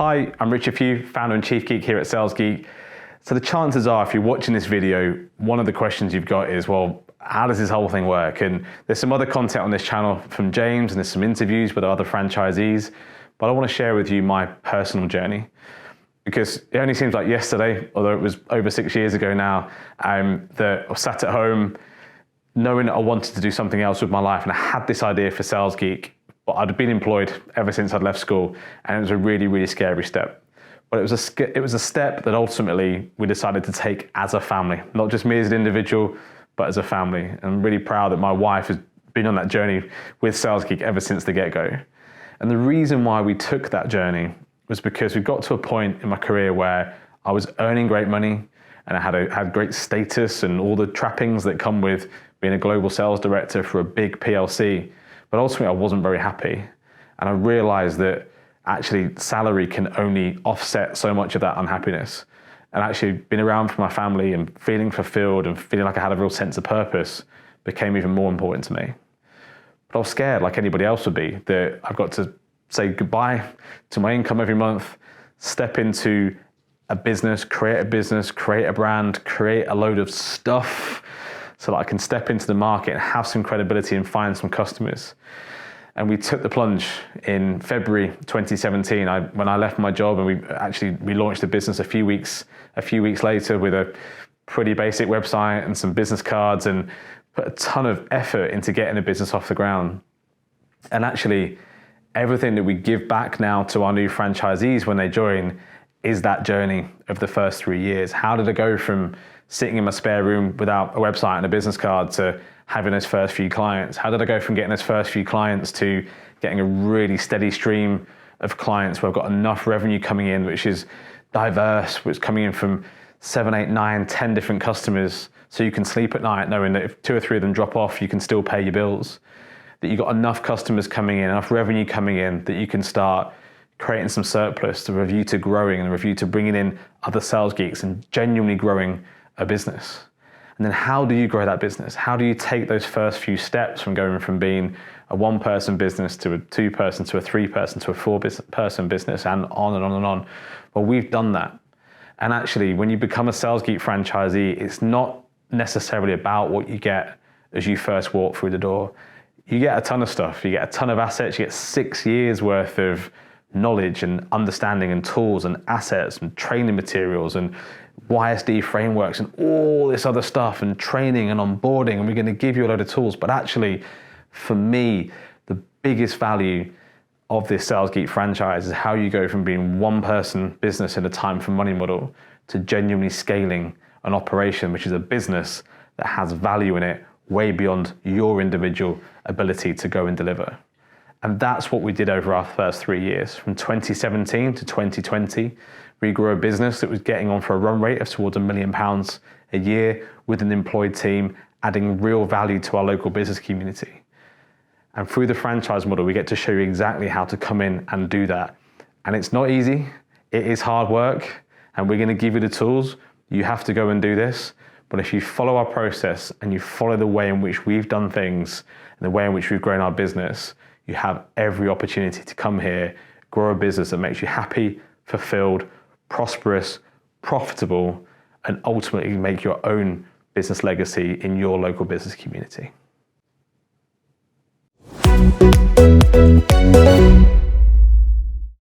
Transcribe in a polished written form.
Hi, I'm Richard Pugh, founder and chief geek here at Sales Geek. So the chances are, if you're watching this video, one of the questions you've got is, well, how does this whole thing work? And there's some other content on this channel from James, and there's some interviews with other franchisees, but I want to share with you my personal journey. Because it only seems like yesterday, although it was over 6 years ago now, that I sat at home knowing that I wanted to do something else with my life, and I had this idea for Sales Geek, but I'd been employed ever since I'd left school, and it was a really, really scary step. But it was a step that ultimately we decided to take as a family, not just me as an individual, but as a family. And I'm really proud that my wife has been on that journey with Sales Geek ever since the get-go. And the reason why we took that journey was because we got to a point in my career where I was earning great money, and I had great status and all the trappings that come with being a global sales director for a big PLC. But ultimately, I wasn't very happy. And I realized that actually salary can only offset so much of that unhappiness. And actually being around for my family and feeling fulfilled and feeling like I had a real sense of purpose became even more important to me. But I was scared, like anybody else would be, that I've got to say goodbye to my income every month, step into a business, create a brand, create a load of stuff so that I can step into the market and have some credibility and find some customers. And we took the plunge in February 2017 when I left my job, and we launched the business a few weeks later with a pretty basic website and some business cards, and put a ton of effort into getting the business off the ground. And actually, everything that we give back now to our new franchisees when they join is that journey of the first 3 years. How did I go from sitting in my spare room without a website and a business card to having those first few clients? How did I go from getting those first few clients to getting a really steady stream of clients where I've got enough revenue coming in, which is diverse, which is coming in from 7, 8, 9, 10 different customers, so you can sleep at night knowing that if 2 or 3 of them drop off, you can still pay your bills. That you've got enough customers coming in, enough revenue coming in, that you can start creating some surplus, to review to growing, and review to bringing in other sales geeks and genuinely growing a business. And then how do you grow that business? How do you take those first few steps from going from being a 1-person business to a 2-person to a 3-person to a 4-person business, and on and on and on? Well, we've done that. And actually, when you become a Sales Geek franchisee, it's not necessarily about what you get as you first walk through the door. You get a ton of stuff. You get a ton of assets. You get 6 years worth of knowledge and understanding and tools and assets and training materials and YSD frameworks and all this other stuff and training and onboarding, and we're going to give you a load of tools. But actually, for me, the biggest value of this Sales Geek franchise is how you go from being 1-person business in a time for money model to genuinely scaling an operation, which is a business that has value in it way beyond your individual ability to go and deliver. And that's what we did over our first 3 years. From 2017 to 2020, we grew a business that was getting on for a run rate of towards £1 million a year with an employed team, adding real value to our local business community. And through the franchise model, we get to show you exactly how to come in and do that. And it's not easy, it is hard work, and we're gonna give you the tools. You have to go and do this. But if you follow our process and you follow the way in which we've done things and the way in which we've grown our business, you have every opportunity to come here, grow a business that makes you happy, fulfilled, prosperous, profitable, and ultimately make your own business legacy in your local business community.